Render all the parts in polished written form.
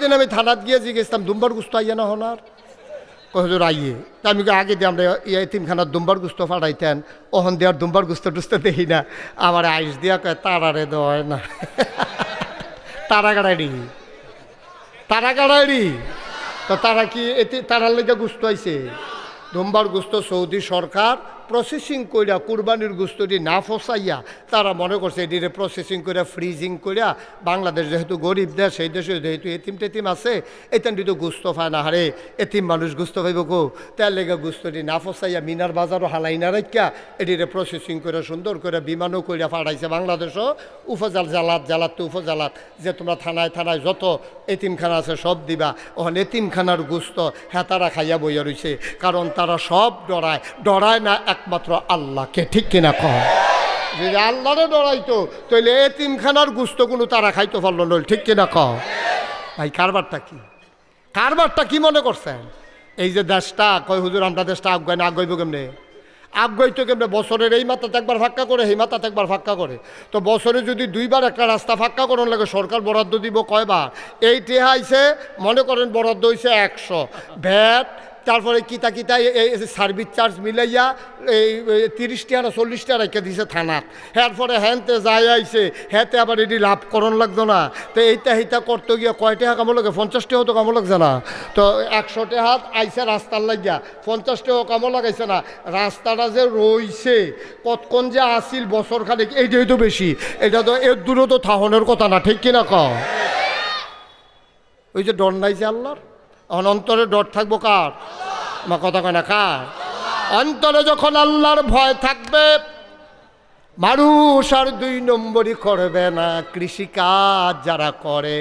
দিন আমি থানাত গিয়ে জিজ্ঞেসতাম দুম্বার গুস্ত আইয়া না হনার হুজুর আইয়ে তা আমি আগে দিয়ে আমরা এতিমখানার দুম্বার গুস্ত ফাটাইতেন ওহন দেওয়ার দুম্বার গুস্ত টুস্ত দেখি না আমার আইস দিয়া কয় তারারে দেওয়া না তারা গাড়াইড়ি তো তারা কি তারার লেগে গুস্ত আইছে দুম্বার গুস্ত সৌদি সরকার প্রসেসিং কইরা কুরবানির গুস্তটি না ফসাইয়া তারা মনে করছে এটিরে প্রসেসিং করে ফ্রিজিং কইরা বাংলাদেশ যেহেতু গরিব দেশ সেই দেশে যেহেতু এতিম টেতিম আছে এতেন তো গুস্ত পায় না হারে এতিম মানুষ গুস্ত পাইব কো তার লেগে গুস্তটি না ফসাইয়া মিনার বাজারও হালাই না রাখিয়া এটিরে প্রসেসিং করে সুন্দর করে বিমানও কইরা পাঠাইছে বাংলাদেশও উপজাল জালাত তো উপজালাত যে তোমরা থানায় যত এতিমখানা আছে সব দিবা ওখানে এতিমখানার গুস্ত হ্যাঁ তারা খাইয়া বইয়া রইছে কারণ তারা সব ডরায় না একমাত্র আল্লাহকে ঠিক কিনা কহ যদি আল্লাহরে ডরাইতো তাহলে এতিমখানার গুস্ত কোনো তারা খাইতে পারলো নল ঠিক কিনা কহ ভাই কারবারটা কি মনে করছেন এই যে দেশটা কয় হুজুর আমরা দেশটা আগাই না আগাইব কেমনে আগাইতো কেমনে বছরের এই মাথাতে একবার ফাঁক্কা করে এই মাথাতে একবার ফাঁক্কা করে তো বছরে যদি দুইবার একটা রাস্তা ফাঁক্কা করার লাগে সরকার বরাদ্দ দিব কয়বার এই টেহা আইছে মনে করেন বরাদ্দ হয়েছে 100 ভ্যাট তারপরে কিতা এই সার্ভিস চার্জ মিলাইয়া এই 30 টাকা 40 টাকা রেখে দিছে থানাত এরপরে হ্যানতে যাই আইছে হ্যাঁতে আবার এটি লাভ করণ লাগতো না তো এইটা করতে গিয়ে কয় টাকা কামো লাগে 50 টাকা তো কামো লাগছে না তো 100 টাকা আইসে রাস্তার লাগিয়া 50 টাকা কামো লাগাইছে না রাস্তাটা যে রইছে কতক্ষণ যে আসিল বছর খানিক এইটাই তো বেশি এটা তো এর দূরও তো থাহনের কথা না ঠিক কিনা ক ওই যে ডর নাই যে আল্লাহর অন্তরে ডর থাকবো কার মা কথা কয় না কার অন্তরে যখন আল্লাহর ভয় থাকবে মানুষ আর 2 নম্বরই করবে না কৃষিকাজ যারা করে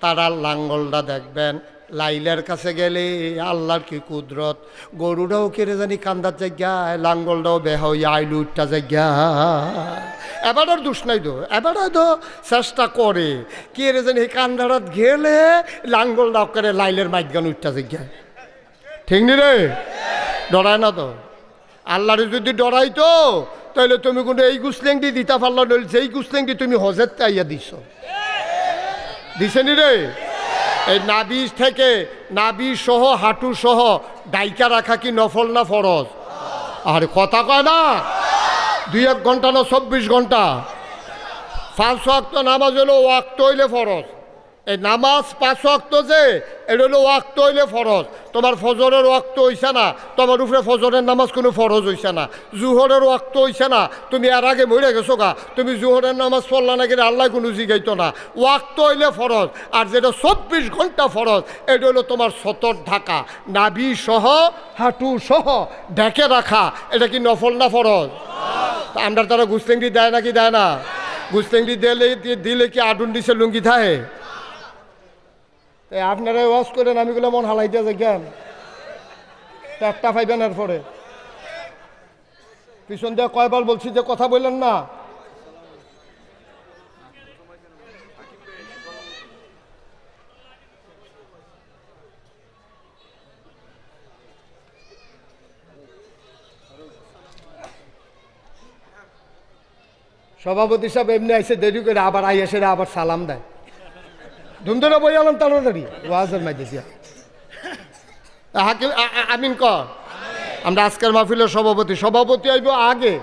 তারা লাঙ্গলটা দেখবেন লাইলের কাছে গেলে আল্লাহর কি কুদরত গরুটাও কেড়ে জানি কান্দার জায়গায় লাঙ্গলটাও বেহা হইয়া আইলু উঠটা জায়গা এবার আর দোষ নাই তো এবার হয়তো চেষ্টা করে কেড়ে জানি কান্দারাত গেলে লাঙ্গলটাও করে লাইলের মাইগান উঠটা জায়গায় ঠিক নি রে ডরায় না তো আল্লাহরে যদি ডরাইতো তাহলে তুমি কোনো এই গুসলেংটি দিতে পারল নইল যেই গুসলেংটি তুমি হজেরতে আইয়া দিছে নি রে এই নাবি থেকে নাবি সহ হাঁটু সহ ডাইকা রাখা কি নফল না ফরজ আর কথা কয় না 2-1 ঘন্টা না 24 ঘন্টা 5 ওয়াক্ত নামাজ হলো ওয়াক্ত হইলে ফরজ এই নামাজ 5 ওয়াক্ত যে এটা হলো ওয়াক্ত হইলে ফরজ তোমার ফজরের ওয়াক্ত হইছে না তোমার উপরে ফজরের নামাজ কোনো ফরজ হইছে না জুহরের ওয়াক্ত হইছে না তুমি এর আগে মরে গেছো গা তুমি জুহরের নামাজ পড়লা না কিন্তু আল্লাহ কোনো জিগাইতো না ওয়াক্ত হইলে ফরজ আর যেটা 24 ঘন্টা ফরজ এটা হলো তোমার সতর ঢাকা নাভি সহ হাঁটু সহ ঢেকে রাখা এটা কি নফল না ফরজ আমরা তারা গুস্তেঙ্গি দেয় নাকি দেয় না গুস্তেঙ্গি দিলে কি আডুন দিছে লুঙ্গি থাকে আপনারা ওয়াশ করেন আমিগুলো মন হালাই দিয়ে যাই একটা পাইবেন এরপরে পিছন দিয়ে কয়বার বলছি যে কথা বললেন না সভাপতি সাহেব এমনি আইসে দেরি করে আবার আই এসে আবার সালাম দেয় ধুমধুরা বই আলাম তাড়াতাড়ি ওয়াজের মাইতেছি হাকিম আমিন কর আমরা আজকের মাহফিলের সভাপতি আইব আগে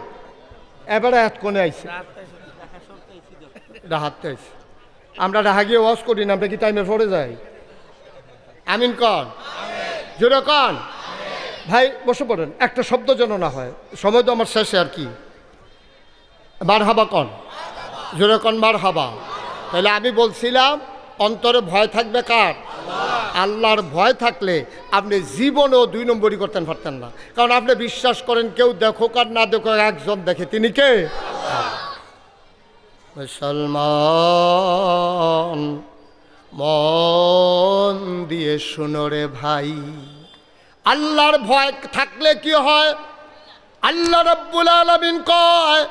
এবারে এক কোণে আইছে রাহাতে আইছে আমরা রাহা গিয়ে ওয়াজ করি না আমরা কি টাইমে পড়ে যাই আমিন কর জোরে কন ভাই বসে পড়েন একটা শব্দ যেন না হয় সময় তো আমার শেষে আর কি মারহাবা কন জোরে কন মারহাবা তাহলে আমি বলছিলাম অন্তরে ভয় থাকবে কার আল্লাহর ভয় থাকলে আপনি জীবনেও 2 নম্বরই করতে পারতেন না কারণ আপনি বিশ্বাস করেন কেউ দেখুক আর না দেখুক একজন দেখে তিনি কে মুসলমান মন দিয়ে শুনো রে ভাই আল্লাহর ভয় থাকলে কি হয় আল্লাহ রাব্বুল আলামিন কয়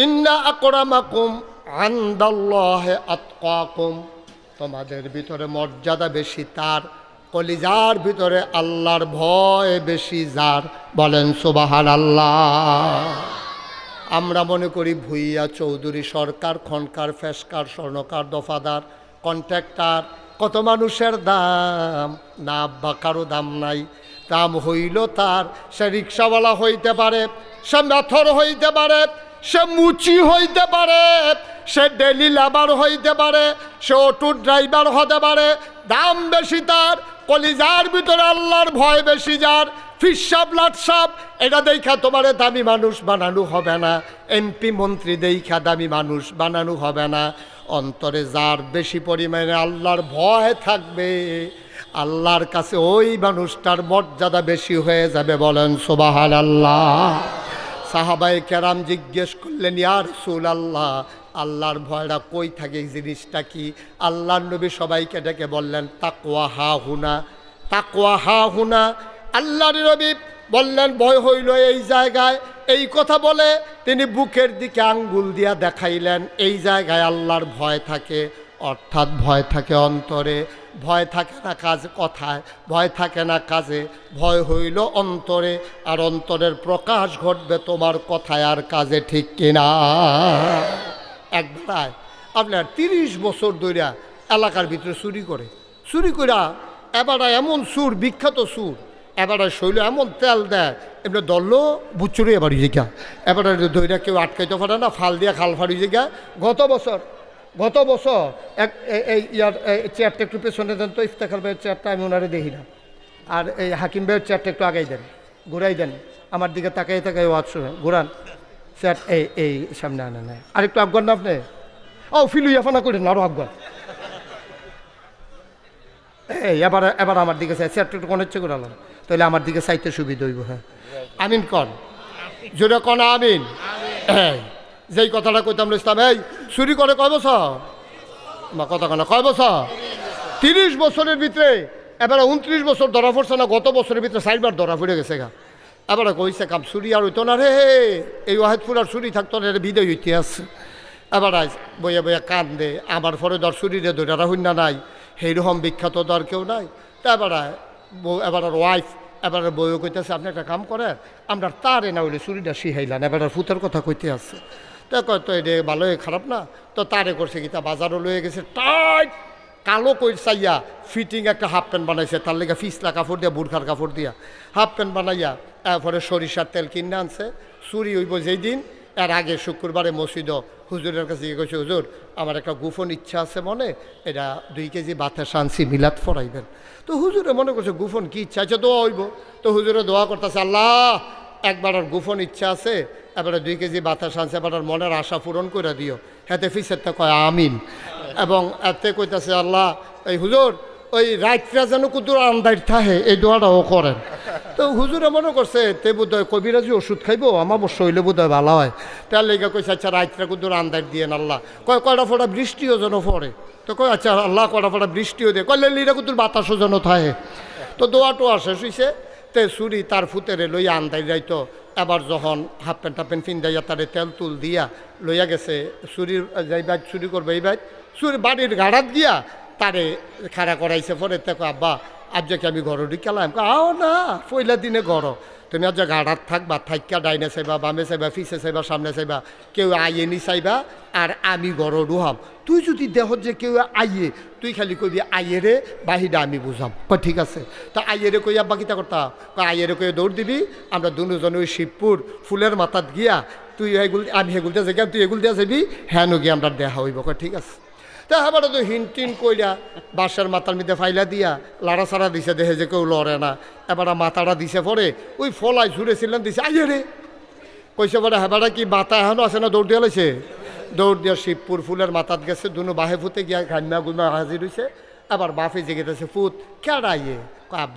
ইন্না আকরামাকুম ইনদাল্লাহি আতকাকুম তোমাদের ভিতরে মর্যাদা বেশি তার কলিজার ভিতরে আল্লাহর ভয় বেশি যার বলেন সুবহানাল্লাহ আমরা মনে করি ভুইয়া চৌধুরী সরকার খনকার ফেসকার স্বর্ণকার দফাদার কন্ট্রাক্টর কত মানুষের দাম, না আব্বা কারো দাম নাই। দাম হইল তার, সে রিক্সাওয়ালা হইতে পারে, সে মেথর হইতে পারে, সে মুচি হইতে পারে, সে ডেলি লেবার হইতে পারে, সে অটো ড্রাইভার হতে পারে। দাম বেশি তার, কলিজার ভিতরে আল্লাহর ভয় বেশি যার। ফিসাব লাটসাব এটা দেখা তোমারে দামি মানুষ বানানো হবে না, এমপি মন্ত্রী দেখা দামি মানুষ বানানো হবে না। অন্তরে যার বেশি পরিমাণে আল্লাহর ভয় থাকবে, আল্লাহর কাছে ওই মানুষটার মর্যাদা বেশি হয়ে যাবে। বলেন সুবহানাল্লাহ। সাহাবায়ে কেরাম জিজ্ঞেস করলেন, ইয়া রাসূলুল্লাহ, আল্লাহর ভয়টা কই থাকে, এই জিনিসটা কি? আল্লাহর নবী সবাইকে ডেকে বললেন, তাকওয়া হা হুনা, তাকওয়া হা হুনা। আল্লাহর নবী বললেন, ভয় হইল এই জায়গায়। এই কথা বলে তিনি বুকের দিকে আঙ্গুল দিয়া দেখাইলেন, এই জায়গায় আল্লাহর ভয় থাকে। অর্থাৎ ভয় থাকে অন্তরে, ভয় থাকে না কাজে কথায়, ভয় থাকে না কাজে, ভয় হইল অন্তরে। আর অন্তরের প্রকাশ ঘটবে তোমার কথায় আর কাজে, ঠিক কিনা? একবার আপনার 30 বছর ধরে এলাকার ভিতরে চুরি করে, চুরি করা এবার এমন সুর, বিখ্যাত সুর, এবার শৈল এমন তেল দেয়, এমনি দললো বুচুরি এবার জিগা, এবার দইরা কেউ আটকাইতে পারে না, ফাল দিয়া খাল ফাড়ি জিগা। গত বছর এই ইয়ার চেয়ারটা একটু পেছনে দেন তো, ইফতেখার ভাইয়ের চেয়ারটা আমি ওনারে দেখি না, আর এই হাকিম ভাইয়ের চেয়ারটা একটু আগাই দেন, ঘুরাই দেন, আমার দিকে তাকাই তাকাই ওয়াজ শুনে ঘুরান চেয়ার, এই সামনে আনে নাই, আর একটু আফগান না আপনি, ও ফিলু ইয়াফানা করেন আরো আফগান। এবার আমার দিকে চাই, চেয়ারটা একটু কোন ইচ্ছে করালাম, তাহলে আমার দিকে চাইতে সুবিধা হইব। হ্যাঁ আমিন কন, জোরে কন আমিন। যেই কথাটা কইতাম ইসলাম, এই চুরি করে কয় বছর, কথা কনা কয় বছর? 30 বছরের ভিতরে এবার 29 বছর ধরা পড়ছে না, গত বছরের ভিতরে 4বার ধরা পড়ে গেছে গা। এবার কইছে কাম চুরি আর হইতো না রে, এই ওয়াহেদপুর আর চুরি থাকতো না রে, বিদায় হইতে আসছে। এবার বইয়া বইয়া কান্দে, আমার পরে ধর চুরিরে ধরারা হইনা নাই, সেইরকম বিখ্যাত ধর কেউ নাই। তা এবার ওয়াইফ এবার বইও কইতেছে, আপনি একটা কাম করেন, আমরা তারে না হইলে চুরিটা শিখাইলাম, এবার ফুতের কথা কইতে আসছে। তো কয় তো এটা ভালোই খারাপ না, তো তারে করছে কি, তা বাজারও লয়ে গেছে টাইট কালো কই চাইয়া ফিটিং একটা হাফ প্যান্ট বানাইছে, তার লেগে ফিসলা কাপড় দিয়া, বুরখার কাপড় দিয়া হাফ প্যান্ট বানাইয়া, এরপরে সরিষার তেল কিনে আনছে। চুরি হইব যেই দিন, এর আগে শুক্রবারে মসজিদ হুজুরের কাছে গিয়ে কইছে, হুজুর আমার একটা গোপন ইচ্ছা আছে মনে, এটা 2 কেজি বাতাস আনছি, মিলাদ ফরাইবেন। তো হুজুরে মনে করছে গোপন কি ইচ্ছা আছে, দোয়া হইব। তো হুজুরে দোয়া করতেছে, আল্লাহ একবার আর গোপন ইচ্ছা আছে, এবারে 2 কেজি বাতাস আনছে, এবার মনের আশা পূরণ করে দিও। হাতে ফিসেরটা কয় আমিন। এবং এতে কইতাছে, আল্লাহ এই হুজুর ওই রাত্রা যেন কুদুর আন্দার থাহে, এই দোয়াটাও করেন। তো হুজুরে মনে করছে তে বোধ হয় কবিরাজি ওষুধ খাইব, আমার বসে হইলে বোধ হয় ভালো হয়। তার লেগে কইছে, আচ্ছা রাত্রা কুদুর আন্দার দিয়েন আল্লাহ। কয়টা ফোটা বৃষ্টিও যেন পড়ে। তো কয় আচ্ছা আল্লাহ কয়টা ফোটা বৃষ্টিও দিয়ে, কয় লিরা কুদুর বাতাসও যেন থাহে। তো দোয়াটো আসে শুইছে। তে চুরি তার ফুতেরে লইয়া আন্দাই যাইতো। এবার যখন হাফ প্যান্ট টাপেন ফিন্দাইয়া তারে তেল তুল দিয়া লইয়া গেছে, চুরির যাই বাইক চুরি করবে, এই বাইক চুরি বাড়ির গাড়াত গিয়া তারে খাড়া করাইছে। পরে দেখো আব্বা আজ যে আমি ঘর ঢিকালাম, আও না পয়লা দিনে ঘর, তুমি আজ গাড়াত থাকবা, থাইকা ডাইনে চাইবা, বামে চাইবা, ফিসে চাইবা, সামনে চাইবা, কেউ আইয়েনি চাইবা, আর আমি ঘর ডুহাম। তুই যদি দেহ যে কেউ আইয়ে, তুই খালি কইবি আইয়ে রে, বাহিরা আমি বুঝাম। কয় ঠিক আছে। তো আইয়ে রে কই আব্বা কিতা করতা, আইয়ে রে কই দৌড় দিবি, আমরা দুজন ওই শিবপুর ফুলের মাথাত গিয়া, তুই এগুল আমি এগুল দিয়ে যাই, তুই এগুল দিয়ে যাবি, হ্যাঁ গিয়ে আমরা দেখা হইব। কয় ঠিক আছে। তা আবার তো হিনটিন কইরা বাসার মাথার মধ্যে ফাইলা দিয়া লাড়া সাড়া দিছে, দেখে যে কেউ লড়ে না। এবার মাথাটা দিছে, পরে ওই ফলাই ঝুড়েছিলেন দিছে, আইয়ে রে কইছে। পরে হেবাটা কি মাথা এখনও আছে না, দৌড় দিয়ে লাইছে, দৌড় দিয়ে শিবপুর ফুলের মাথাত গেছে, দুনো বাহে ফুতে গিয়া ঘান্না গুন্না হাজির হয়েছে। আবার বাপে জেগেতেছে, ফুত কেডা আইয়ে,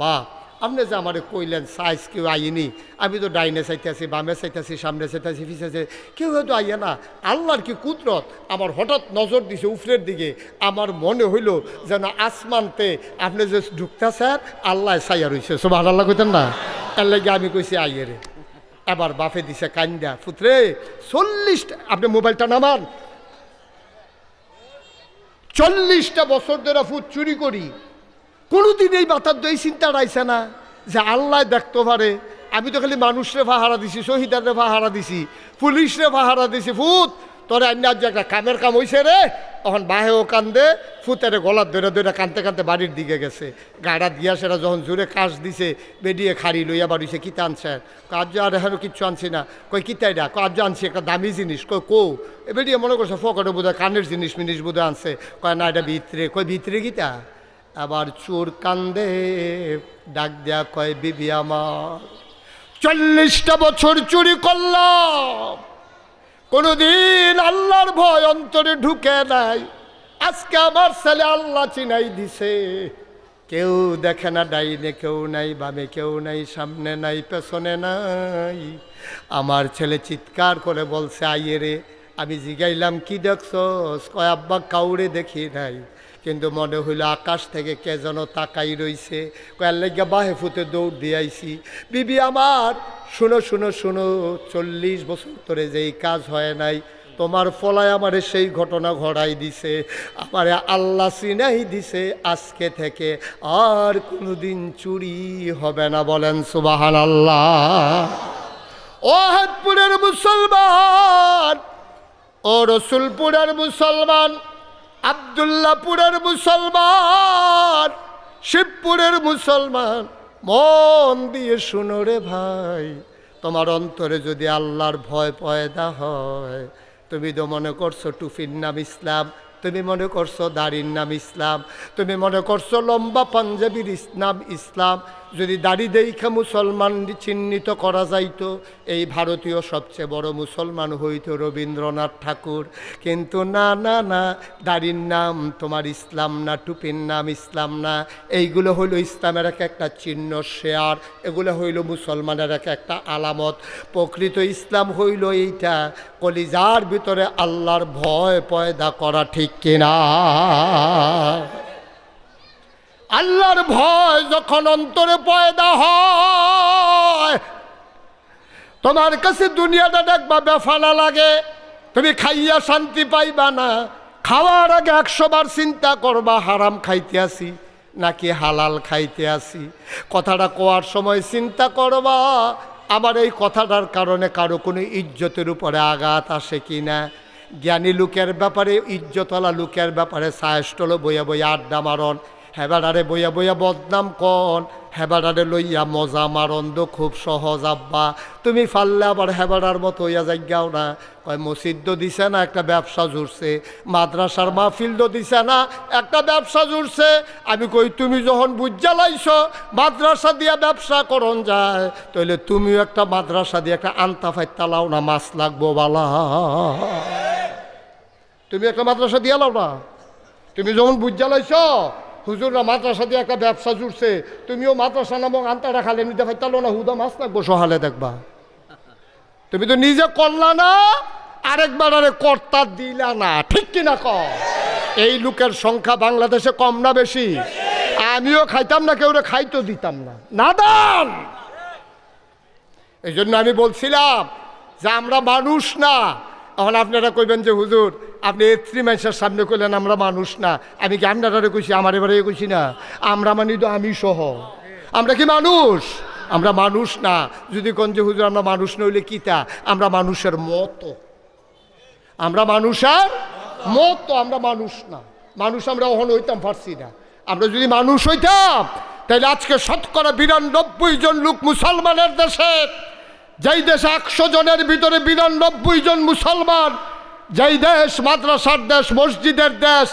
বাপ আপনি যে আমার কইলেন সাইজ কেউ আইনি, আমি তো ডাইনে চাইতেছি, বামে চাইতেছি, সামনে চাইতেছি, পিছিয়ে কেউ হয়তো আইয়ে না। আল্লাহর কি কুদরত, আমার হঠাৎ নজর দিছে উপরের দিকে, আমার মনে হইল যেন আসমানতে আপনি যে ঢুকতেছেন আল্লাহ চাইয়া রয়েছে। সুবহানাল্লাহ কইতেন না, এর লাগে আমি কইছি আইয়ে রে। এবার বাপে দিছে কান্দা, ফুতরে 40টা, আপনি মোবাইলটা নামান, 40টা বছর ধরে ফুট চুরি করি, কোনোদিন এই মাথার দই চিন্তা রাইছে না যে আল্লাহ দেখতে পারে। আমি তো খালি মানুষরে পাহারা দিছি, শহীদারে পাহারা দিছি, পুলিশরে পাহারা দিছি। ফুত তোর অন্য যে একটা কামের কাম হইছে রে, তখন বাহেও কান্দে, ফুতেরে গলার ধরে ধরে কানতে কানতে বাড়ির দিকে গেছে। গাড়া দিয়া সেটা যখন জোরে কাশ দিছে, বেরিয়ে খাড়ি লইয়া বাড়িছে, কিতা আনছেন? কাজ আর এখানে কিচ্ছু আনছি না। কই কিতাই না? কাজ আনছি একটা দামি জিনিস। কই বেরিয়ে মনে করছে ফকটে বোধহয় কানের জিনিস মিনিস বোধহয় আনছে। কয় না, এটা ভিতরে। কই ভিতরে কিতা? আবার চোর কান্দে, ডাক দেয়া কয় বিবি আমার 40টা বছর চুরি করলাম, কোনদিন আল্লাহর ভয় অন্তরে ঢুকে নাই। আজকে আমার ছেলে আল্লাহ চিনাই দিছে। কেউ দেখে না, ডাইনে কেউ নাই, বামে কেউ নাই, সামনে নাই, পেছনে নাই। আমার ছেলে চিৎকার করে বলছে আইয়ে রে। আমি জিগাইলাম কি দেখছস? কয় আব্বা কাউরে দেখি নাই, কিন্তু মনে হইল আকাশ থেকে কে যেন তাকাই রইছে। কয়ার লেগে বাহে ফুতে দৌড় দিয়ে আইছি। বিবি আমার শুনো শুনো শুনো, 40 বছর ধরে যেই কাজ হয় নাই, তোমার ফলায় আমারে সেই ঘটনা ঘটাই দিছে। আমারে আল্লাহ চিনাই দিছে, আজকে থেকে আর কোনোদিন চুরি হবে না। বলেন সুবহানাল্লাহ। ও হেদপুরের মুসলমান, ও রসুলপুরের মুসলমান, আব্দুল্লাহপুরের মুসলমান, শিবপুরের মুসলমান, মন দিয়ে শুনো রে ভাই। তোমার অন্তরে যদি আল্লাহর ভয় পয়দা হয়, তুমি তো মনে করছো টুপির নাম ইসলাম, তুমি মনে করছো দাড়ির নাম ইসলাম, তুমি মনে করছো লম্বা পাঞ্জাবির নাম ইসলাম। যদি দাড়ি দেখা মুসলমান চিহ্নিত করা যাইতো, এই ভারতীয় সবচেয়ে বড় মুসলমান হইতো রবীন্দ্রনাথ ঠাকুর। কিন্তু না না না, দাড়ির নাম তোমার ইসলাম না, টুপির নাম ইসলাম না। এইগুলো হইল ইসলামের একটা চিহ্ন, শেয়ার। এগুলো হইল মুসলমানের একটা আলামত। প্রকৃত ইসলাম হইল এইটা, কলিজার ভিতরে আল্লাহর ভয় পয়দা করা, ঠিক কিনা? আল্লাহর ভয় যখন অন্তরে পয়দা হয়, তোমার কাছে দুনিয়াটা দেখবা বেফানা লাগে, তুমি খাইয়া শান্তি পাইবা না। খাওয়ার আগে 100 বার চিন্তা করবা, হারাম খাইতে আসি নাকি হালাল খাইতে আসি। কথাটা কোয়ার সময় চিন্তা করবা, আমার এই কথাটার কারণে কারো কোনো ইজ্জতের উপরে আঘাত আসে কি না। জ্ঞানী লোকের ব্যাপারে, ইজ্জতওয়ালা লোকের ব্যাপারে সায়স্টল বইয়া বইয়া আড্ডা মারন, হেবাডারে বইয়া বইয়া বদনাম কন, হেবাডারে লইয়া মজা মারন তো খুব সহজ আব্বা। তুমি ফাললে আবার হেবাডার মতো হইয়া যাইগাও না। কয় মসজিদ দিছে না, একটা ব্যবসা জুড়ছে। মাদ্রাসার মাহফিল দিছে না, একটা ব্যবসা জুড়ছে। আমি কই তুমি যখন বুঝা লাইছ মাদ্রাসা দিয়া ব্যবসা করন যায়, তাহলে তুমিও একটা মাদ্রাসা দিয়ে একটা আন্তা ফাইতা লাও না, মাছ লাগবো বালা। তুমি একটা মাদ্রাসা দিয়া লাও না। তুমি যখন বুঝা লাইছ হুজুররা মাদ্রাসা দিয়ে একটা ব্যবসা জুড়ছে, তুমিও মাদ্রাসা নামক আন্তাটা খালে নিতে পারতালো না, হুদা মাছ লাগবো সহালে দেখবা। তুমি তো নিজে করলা না, আরেকবার আরে কর্তা দিলা না, ঠিক কিনা ক? এই লোকের সংখ্যা বাংলাদেশে কম না বেশি? আমিও খাইতাম না, কেউ খাইতো দিতাম না, নাদান। এই জন্য আমি বলছিলাম যে আমরা মানুষ না। এখন আপনারা কইবেন যে হুজুর আপনি এত্রি মানুষের সামনে কইলেন আমরা মানুষ না। আমি কি আপনারা কইছি? আমার এবারে কইছি না। আমরা মানি তো আমি সহ। আমরা কি মানুষ? আমরা মানুষ না। যদি কোন যে হুজুর আমরা মানুষ নইলে কিতা? আমরা মানুষের মতো। আমরা মানুষের মতো, আমরা মানুষ না। মানুষ আমরা ওখান হইতাম পারছি না। আমরা যদি মানুষ হইতাম তাহলে আজকে 92% জন লোক মুসলমানের দেশে, যেই দেশে 100 জনের ভিতরে 92 জন মুসলমান, যেই দেশ মাদ্রাসার দেশ, মসজিদের দেশ,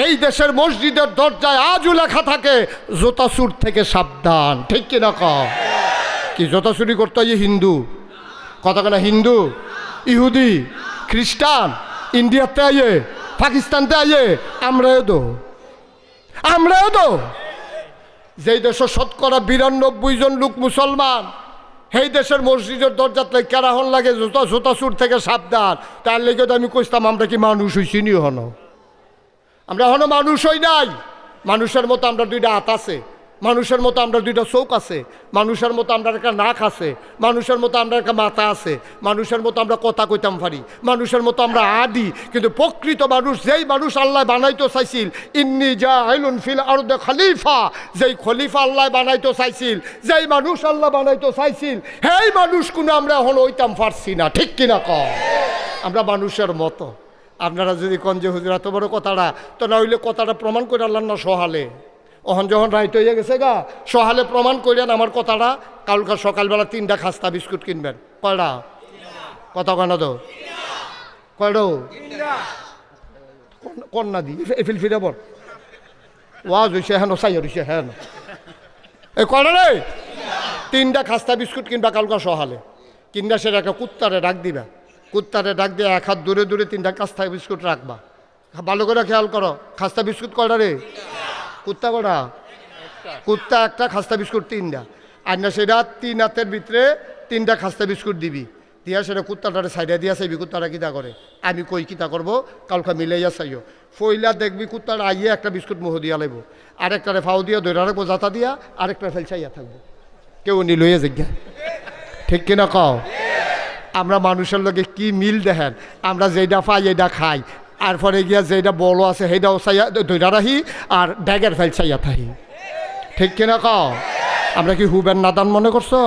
এই দেশের মসজিদের দরজায় আজও লেখা থাকে জোতা চুর থেকে সাবধান, ঠিক কিনা ক? কি জোতা চুরি করতে হয় হিন্দু? কথা কেনা হিন্দু, ইহুদি, খ্রিস্টান, ইন্ডিয়াতে আইয়ে, পাকিস্তানতে আইয়ে, আমরাও তো যেই দেশের 92% জন লোক মুসলমান, সেই দেশের মসজিদের দরজাতে কেরাহন লাগে জোতা চুর থেকে সাবধান। তার লেগে তো আমি কইতাম আমরা কি মানুষ হইছি নি? হন আমরা হন মানুষ হই নাই। মানুষের মতো আমরা 2টা হাত আছে, মানুষের মতো আমরা 2টা চোখ আছে, মানুষের মতো আমরা একটা নাক আছে, মানুষের মতো আমরা একটা মাথা আছে, মানুষের মতো আমরা কথা কইতাম পারি, মানুষের মতো আমরা আদি। কিন্তু প্রকৃত মানুষ, যেই মানুষ আল্লাহ বানাইতে চাইছিল, ইন্নী জাইলুন ফিল আরদে খলিফা, যেই খলিফা আল্লাহ বানাইতে চাইছিল, যেই মানুষ আল্লাহ বানাইতে চাইছিল, সেই মানুষ কোনো আমরা এখন হইতাম পারছি না, ঠিক কিনা ক? আমরা মানুষের মতো। আপনারা যদি কন যে হুজুর এত বড় কথাটা, তো না হইলে কথাটা প্রমাণ করে আনলেন না সহালে। অহন যখন রাইট হয়ে গেছে গা, সহালে প্রমাণ করেন আমার কথাটা। কালকা সকালবেলা 3টা খাস্তা বিস্কুট কিনবেন। কয়টা? কথা কেন তো কয়টো কন্যা দি এফিল ফিরে বল ওয়াজ হয়েছে হ্যাঁ সাই হয়েছে হ্যাঁ এই কয়টা রে? 3টা খাস্তা বিস্কুট কিনবা কালকা সহালে। কিনবা সেটা একটা কুত্তারে ডাক দিবা। কুত্তারে ডাক দিয়ে 1 হাত দূরে দূরে 3টা খাস্তা বিস্কুট রাখবা। ভালো করে খেয়াল করো, খাস্তা বিস্কুট কয়টা রে? কুত্তা কটা? কুত্তা একটা, খাস্তা বিস্কুট 3টা। আর না সেটা 3 হাতের ভিতরে 3টা খাস্তা বিস্কুট দিবি, দিয়া সেটা কুত্তাটারে সাইডে দিয়া চাইবি কুত্তাটা কিতা করে। আমি কই কিতা করবো কালকা মিলাইয়া চাইও। ফইলা দেখবি কুত্তাটা আইয়ে একটা বিস্কুট মুহ দিয়া লাগবো, আরেকটারে ফাউ দিয়া ধরে রাখবো জাতা দিয়া, আরেকটা ফেল চাইয়া থাকবো। কেউ নি লইয়া জিজ্ঞা, ঠিক কিনা কও? আমরা মানুষের লগে কি মিল দেখেন, আমরা যেটা পাই এটা খাই, আর পরে গিয়া যেটা বলো আছে সেইটাও চাইয়া ধৈরা রাখি, আর ব্যাগের ফেল চাইয়া থাকি। ঠিক কিনা কও? আমরা কি হুবেন নাদান মনে করছো?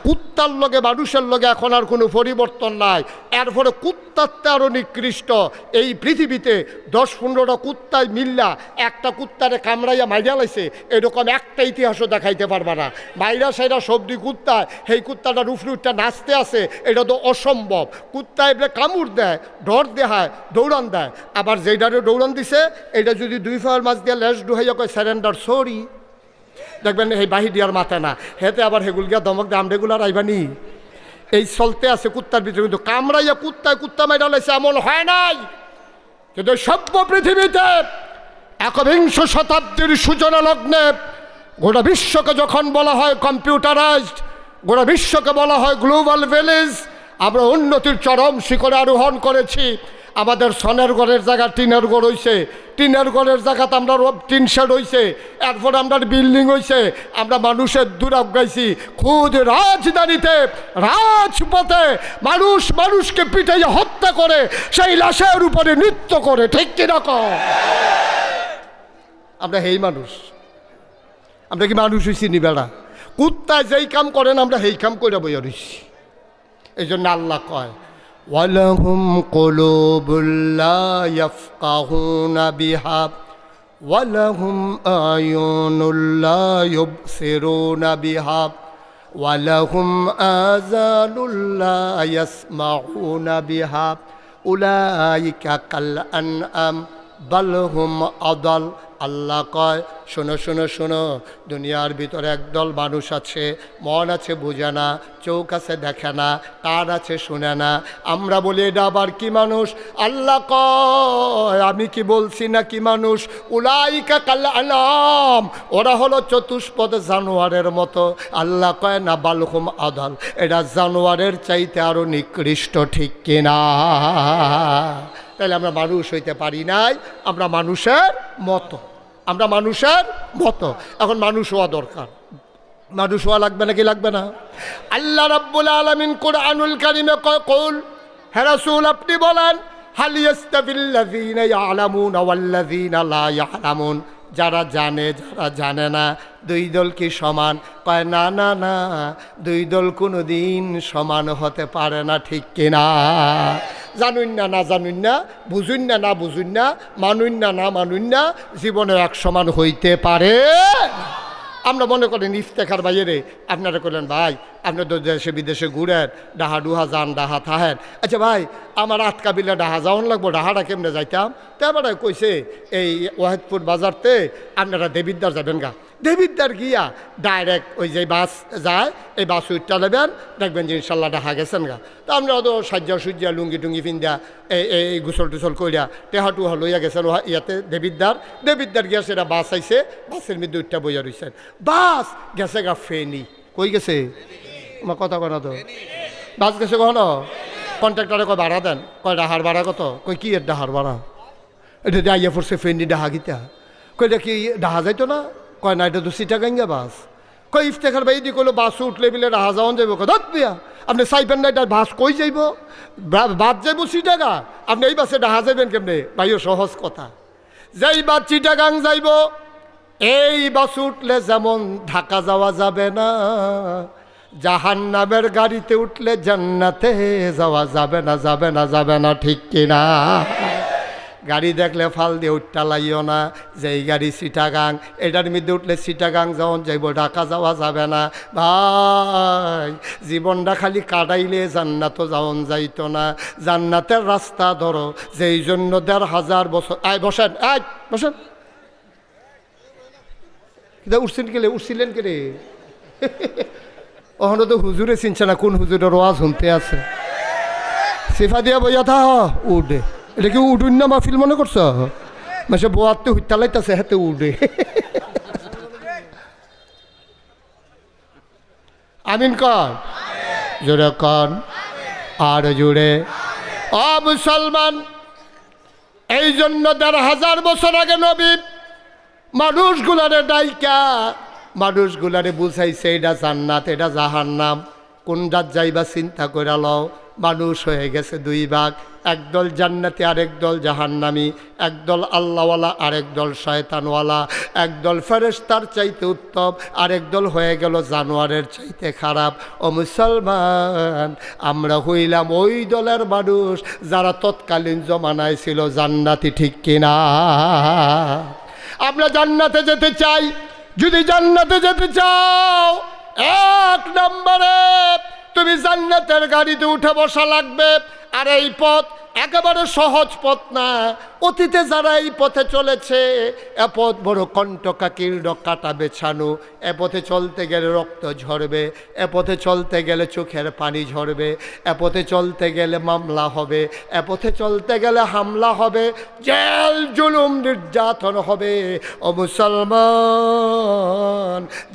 কুত্তার লগে মানুষের লগে এখন আর কোনো পরিবর্তন নাই। এরপরে কুত্তারতে আরও নিকৃষ্ট। এই পৃথিবীতে 10-15টা কুত্তায় মিল্লা একটা কুত্তারে কামড়াইয়া মাইরা লাইছে, এরকম একটা ইতিহাসও দেখাইতে পারবা না। মাইরা সাইরা সবজি কুত্তায় সেই কুত্তাটা রুফরুটটা নাচতে আছে, এটা তো অসম্ভব। কুত্তা এবারে কামড় দেয়, ডর দেখায়, দৌড়ান দেয়। আবার যেইটারে দৌড়ান দিছে এটা যদি 2 পাওয়ার মাছ দিয়ে লেস ডুহাইয়া কয় স্যারেন্ডার সরি, দেখবেন এই বাহির দিয়ার মাথা না হেতে আবার হেগুল গিয়া দমক দাম রেগুলার আইবানি। এই চলতে আছে কুত্তার ভিতরে, কিন্তু কামড়াইয়া কুত্তা মাইরা লাইছে এমন হয় নাই। কিন্তু সভ্য পৃথিবীতে একবিংশ শতাব্দীর সূচনা লগ্নে গোটা বিশ্বকে যখন বলা হয় কম্পিউটারাইজড, গোটা বিশ্বকে বলা হয় গ্লোবাল ভিলেজ, আমরা উন্নতির চরম শিখরে আরোহণ করেছি। আমাদের সনের ঘরের জায়গা টিনের ঘর হয়েছে, টিনের ঘরের জায়গাতে আমরা টিন শেড হয়েছে, এরপর আমরা বিল্ডিং হয়েছে। আমরা মানুষের দুরাগ গাইছি, খুদ রাজধানীতে রাজপথে মানুষকে পিটাইয়া হত্যা করে সেই লাশের উপরে নৃত্য করে। ঠিক কিনা কও? আমরা হেই মানুষ, আমরা কি মানুষ হয়েছি নি বেড়া? কুত্তায় যেই কাম করেন আমরা সেই কাম করে বইয়া রইছি। এই জন্য আল্লাহ কয় ওয়ালাহুম কুলুবুল লা ইয়াফকাহুনা বিহা ওয়ালাহুম আয়ুনুল লা ইউবসিরুনা বিহা ওয়ালাহুম আযানুল লা ইয়াসমাউনা বিহা উলাইকা কাল আনআম বাল হুম আদাল। আল্লাহ কয় শোনো শোনো শোনো, দুনিয়ার ভিতরে একদল মানুষ আছে, মন আছে বুঝে না, চোখ আছে দেখে না, কান আছে শুনে না। আমরা বলি এটা আবার কি মানুষ? আল্লাহ কয় আমি কি বলছি না কি মানুষ? উলাইকা কাল আনাম, ওরা হলো চতুষ্পদ জানোয়ারের মতো। আল্লাহ কয় না বালহুম আদাল, এটা জানোয়ারের চাইতে আরও নিকৃষ্ট। ঠিক কিনা? তাহলে আমরা মানুষ হইতে পারি নাই, আমরা মানুষের মতো, আমরা মানুষের মতো। এখন মানুষ হওয়া দরকার। মানুষ হওয়া লাগবে নাকি লাগবে না? আল্লাহ রাব্বুল আলামিন কুরআনুল কারীমে কয় কুল, হে রাসূল আপনি বলেন, হাল ইয়াস্তাবিল্লাযীনা ইয়ালামুনা ওয়াল্লাযীনা লা ইয়ালামুন, যারা জানে যারা জানে না 2 দল কি সমান? কয় না না না, 2 দল কোনো দিন সমান হতে পারে না। ঠিক কিনা? জানুন না না জানুন না, বুঝুন না না বুঝুন না, মানুন না না মানুন না, জীবনে এক সমান হইতে পারে। আমরা মনে করেন ইফতেখার বাইরে আপনারা করলেন ভাই আপনি তো দেশে বিদেশে ঘুরেন, ডাহা ডুহা যান ডাহা থাহেন। আচ্ছা ভাই আমার আটকা বিলে ডাহা যাওয়ান লাগবো, ডাহাটা কেমনে যাইতাম? তো এবার কইছে এই ওয়াহিদপুর বাজারতে আপনারা দেবিদ্দার যাবেন গা। দেবিদ্দার গিয়া ডাইরেক্ট ওই যে বাস যায়, এই বাস উঠটা নেবেন, দেখবেন যে ইনশাল্লাহ ডাহা গেছেন গা। তো আমরা তো সাজ্জা সুজ্জা লুঙ্গি টুঙ্গি ফিন্দা এই গুসল টুসল কইরা টেহা টুহা লইয়া গেছেন ইয়াতে দেবিদ্দার গিয়া সেটা বাস আইছে, বাসের মধ্যে উঠটা বইয়া রইছেন। বাস গেছে গা ফেনি। কই গেছে? আমার কথা কয় না তো। বাস গেছে কখনো? কন্ট্রাক্টরে কয় ভাড়া দেন, কয় ডাহার ভাড়া কত? কই কি এর ডাহার ভাড়া? এটা দিয়ে আইয়া পড়ছে ফেনি ডাহা গিতা। কই এটা কি ডাহা যাইতো না? কয় না এটা তো চিটাগাঙ্গা বাস। কই ইফতেখার ভাই দি কইলো বাস উঠলে বিলে ডাহা যাওয়ান যাইব। কত পিয়া আপনি চাইবেন না এটা বাস কই যাইব? বাদ যাইব চিটাগা, আপনি এই বাসে ডাহা যাইবেন কেমনে? ভাইও সহজ কথা, যেই বাস চিটাগাং যাইব এই বাস উঠলে যেমন ঢাকা যাওয়া যাবে না, জাহান্নামের গাড়িতে উঠলে জান্নাতে যাওয়া যাবে না, যাবে না, যাবে না। ঠিক কিনা? গাড়ি দেখলে ফাল দিয়ে উঠটা লাইও না, যে এই গাড়ি চিটাগাং, এটার মধ্যে উঠলে চিটাগাং যাওয়া যাইব, ঢাকা যাওয়া যাবে না। ভাই জীবনটা খালি কাটাইলে জান্নাতও যাওন যাইতো না। জান্নাতের রাস্তা ধরো, যেই জন্য ১,৫০০ বছর। আয় বসেন, আয় বসেন। উঠছেন কেলে, উঠছিলেন কেলে? ওখানে তো হুজুরে চিনছে না কোন হুজুরের ওয়াজ শুনতে আছে। সিফা দিয়া বইয়া থা উঠে, এটা কি উঠুন না মাহফিল মনে করছ? মাসে বোয়াতে হুইতা লাইতাছে হাতে উঠে। আমিন কন, জোরে কন, আর জোরে। ও মুসলমান, এই জন্য ১,৫০০ বছর আগে নবী মানুষগুলারে ডাইকা মানুষগুলারে বুঝাইছে এটা জান্নাত, এটা জাহান্নাম, কোনটার যাইবা চিন্তা করে লও। মানুষ হয়ে গেছে দুই ভাগ, একদল জান্নাতি আরেক দল জাহান্নামী, একদল আল্লাহওয়ালা আরেক দল শয়তানওয়ালা, একদল ফেরেশতার চাইতে উত্তম, আরেক দল হয়ে গেল জানোয়ারের চাইতে খারাপ। ও মুসলমান, আমরা হইলাম ওই দলের মানুষ যারা তৎকালীন জমানায় ছিল জান্নাতি, ঠিক কিনা? আমরা জান্নাতে যেতে চাই। যদি জান্নাতে যেতে চাও, ১ নম্বরে তুমি জান্নাতের গাড়িতে উঠে বসা লাগবে। আর এই পথ একেবারে সহজ পথ না। অতীতে যারা এই পথে চলেছে, এ পথ বড় কণ্টকাকীর্ণ, কাটা বেছানো। এ পথে চলতে গেলে রক্ত ঝরবে, এ পথে চলতে গেলে চোখের পানি ঝরবে, এ পথে চলতে গেলে মামলা হবে, এ পথে চলতে গেলে হামলা হবে, জেল জুলুম নির্যাতন হবে। ও মুসলমান,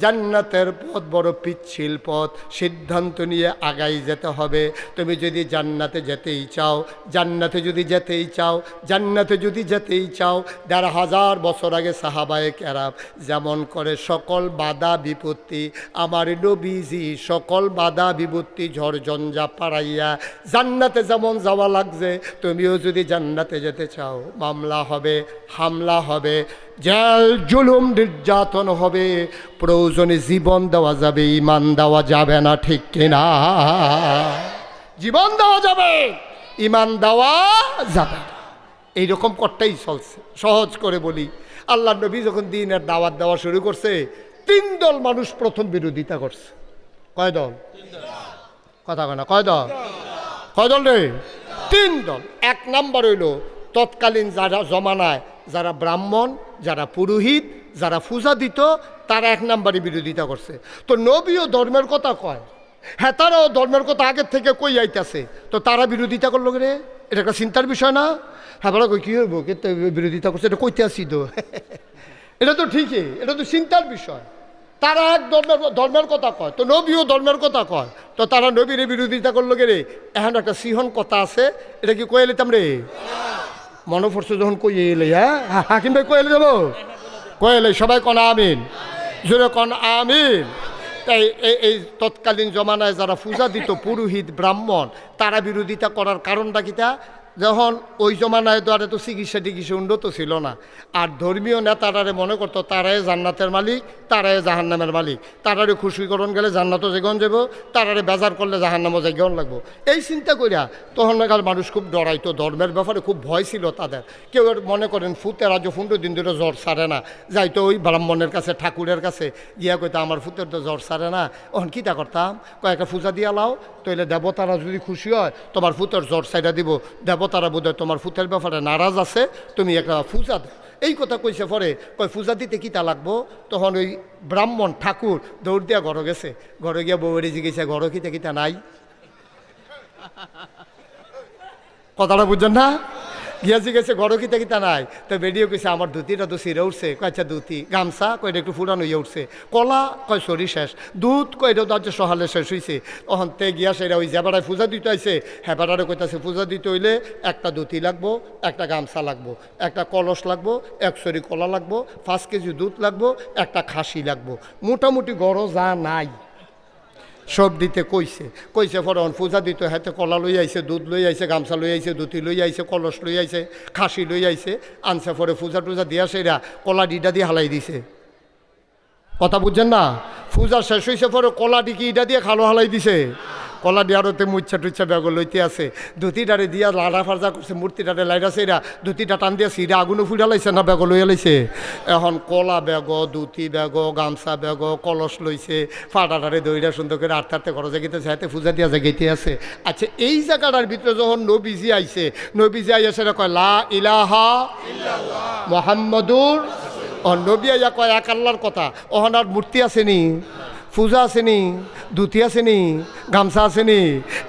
জান্নাতের পথ বড় পিচ্ছিল পথ, সিদ্ধান্ত নিয়ে আগাই যেতে হবে। তুমি যদি জান্নাতে যেতেই চাও, জান্নাতে যদি যেতেই চাও, জান্নাতে যদি যেতেই চাও, ১,৫০০ বছর আগে সাহাবায়ে কেরাম যেমন করে সকল বাধা বিপত্তি, আমার নবীজি সকল বাধা বিপত্তি ঝড়ঝঞ্ঝা পাড়াইয়া জান্নাতে যেমন যাওয়া লাগছে, তুমিও যদি জান্নাতে যেতে চাও, মামলা হবে, হামলা হবে, জেল জুলুম নির্যাতন হবে, প্রয়োজনে জীবন দেওয়া যাবে, ঈমান দেওয়া যাবে না, ঠিক কিনা? জীবন দেওয়া যাবে, ঈমান দেওয়া যাবে না। এইরকম করতেই চলছে। সহজ করে বলি, আল্লাহ নবী যখন দ্বীনের দাওয়াত দেওয়া শুরু করছে, ৩ দল মানুষ প্রথম বিরোধিতা করছে। কয় দল? কথা কয় না, কয় দল? কয় দল রে? ৩ দল। ১ নাম্বার হইল তৎকালীন যারা জমানায় যারা ব্রাহ্মণ, যারা পুরোহিত, যারা পূজা দিত, তারা ১ নাম্বারে বিরোধিতা করছে। তো নবীও ধর্মের কথা কয়, হ্যাঁ তারাও ধর্মের কথা আগের থেকে কই আইতাছে, তো তারা বিরোধিতা করলো রে। এটা একটা চিন্তার বিষয় না? হ্যাঁ বলা কই কী হইব, কে বিরোধিতা করছে, এটা কইতে আসি তো। এটা তো ঠিকই, এটা তো চিন্তার বিষয়। তারা এক ধর্মের কথা কয়, তো নবীও ধর্মের কথা কয়, তো তারা নবীরে বিরোধিতা করলো কে রে। এখন একটা সিহন কথা আছে, এটা কি কয়ে এলিতাম রে? মনে পড়ছে যখন কই এলে, হ্যাঁ হাকিম ভাই কয়ে এলে যাবো, কয়ে এলে সবাই কন আমিন, জোরে কন আমিন। তাই এই তৎকালীন জমানায় যারা পূজা দিত, পুরোহিত ব্রাহ্মণ, তারা বিরোধিতা করার কারণটা কিটা? যখন ওই জমানায় দ্বারা তো চিকিৎসা টিকিৎসা উন্নত ছিল না, আর ধর্মীয় নেতারারে মনে করতো তারাই জান্নাতের মালিক, তারাই জাহান্নামের মালিক, তারারে খুশিকরণ গেলে জান্নাতও যেগন যাব, তারারে বেজার করলে জাহান্নামও যেগন লাগবো। এই চিন্তা করিয়া তখন নাগাল মানুষ খুব ডরাইতো, ধর্মের ব্যাপারে খুব ভয় ছিল তাদের। কেউ মনে করেন ফুতের আজ 15 দিন ধরে জ্বর সারে না, যাইতো ওই ব্রাহ্মণের কাছে, ঠাকুরের কাছে গিয়া কইতো আমার ফুতের তো জ্বর সারে না। ওখান কীটা করতাম, কয়েকটা পূজা দিয়া লাও, তইলে দেবতারা যদি খুশি হয় তোমার ফুতের জ্বর সাইডা দিব, দেবতারা বোধ হয় তোমার ফুতের ব্যাপারে নারাজ আছে, তুমি একটা পূজা দাও। এই কথা কইছে। পরে কয় পূজা দিতে কীটা লাগবো? তখন ওই ব্রাহ্মণ ঠাকুর দৌড় দিয়া ঘরে গেছে, ঘরে গিয়া বউরে জিগেছে ঘরে কিতা কিতা নাই। কথাটা বুঝছেন না? গিয়া জিগেছে ঘরে কিতা কিতা নাই, তো বেরিয়ে কইছে আমার ধুতিটা তো সিরে উঠছে, কয়েকটা ধুতি, গামছা কয়টা একটু ফুরানো হইয়া উঠছে, কলা কয় শরীর শেষ, দুধ কয়টা তো আজ সহালে শেষ হয়েছে। তখন তে গিয়া সেটা ওই যেবারায় পূজা দিতে আইছে, হ্যাঁ বেড়ারে কইতাছে পূজা দিতে হইলে একটা ধুতি লাগবো, একটা গামছা লাগবো, একটা কলস লাগবো, 1 সরি কলা লাগবো, 5 কেজি দুধ লাগবো, একটা খাসি লাগবো, মোটামুটি গড় যা নাই সব দিতে কইছে। পরে পূজা দিত, হাতে কলা লই আইছে, দুধ লই আইছে, গামছা লই আইছে, ধুতি লই আইছে, কলস লই আইছে, খাসি লই আইছে, আনছে। পরে পূজা টুজা দিয়া সেরা কলা ডিটা দিয়ে হালাই দিছে। কথা বুঝছেন না? পূজা শেষ হয়েছে, পরে কলা ডিকি ইটা দিয়ে খালো হালাই দিছে। কলা দিয়ারতে মুচ্ছা টুচ্ছা ব্যাগ লইতে আছে ধুতিটারে দিয়া লাড়া ফার্জা করছে মূর্তিটারে লাইরা সেরা ধুতিটা টান দিয়া সিরা আগুনও ফুটা লাইছে না ব্যাগ লইয়া লাইছে এখন কলা ব্যাগ ধুতি ব্যাগ গামছা ব্যাগ কলস লইছে ফাটাটারে দইরা সুন্দর করে আটতে খরচ গেতেছে হাতে পূজা দিয়া জায়গাইতে আছে। আচ্ছা এই জায়গাটার ভিতরে যখন নবীজি আইছে নবীজি আইয়া সেটা কয় লা ইলাহা মুহাম্মাদুর নবী আইয়া কয় এক আল্লাহর কথা ওহনার মূর্তি আসেনি পূজা আসেনি ধুতি আসেনি গামছা আসেনি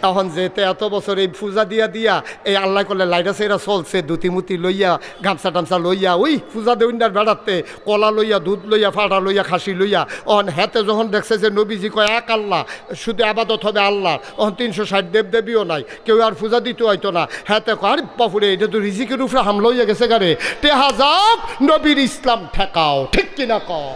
এখন যেতে এত বছর এই পূজা দিয়া দিয়া এই আল্লাহ করলে লাইটা সেরা চলছে ধুতি মুতি লইয়া গামছা টামছা লইয়া ওই পূজা দেউন্ডার বেড়াতে কলা লইয়া দুধ লইয়া ফাটা লইয়া খাসি লইয়া অহন হেতে যখন দেখছে যে নবীজি কয় এক আল্লাহ শুধু আবাদত হবে আল্লাহ অহন 360 দেবদেবীও নাই কেউ আর পূজা দিতে হয়তো না হেতে কয় বাপুরে এটা তো রিজিকের উপরে হামলা হইয়া গেছে গারে টেহা যাক নবীর ইসলাম ঠেকাও ঠিক কিনা কও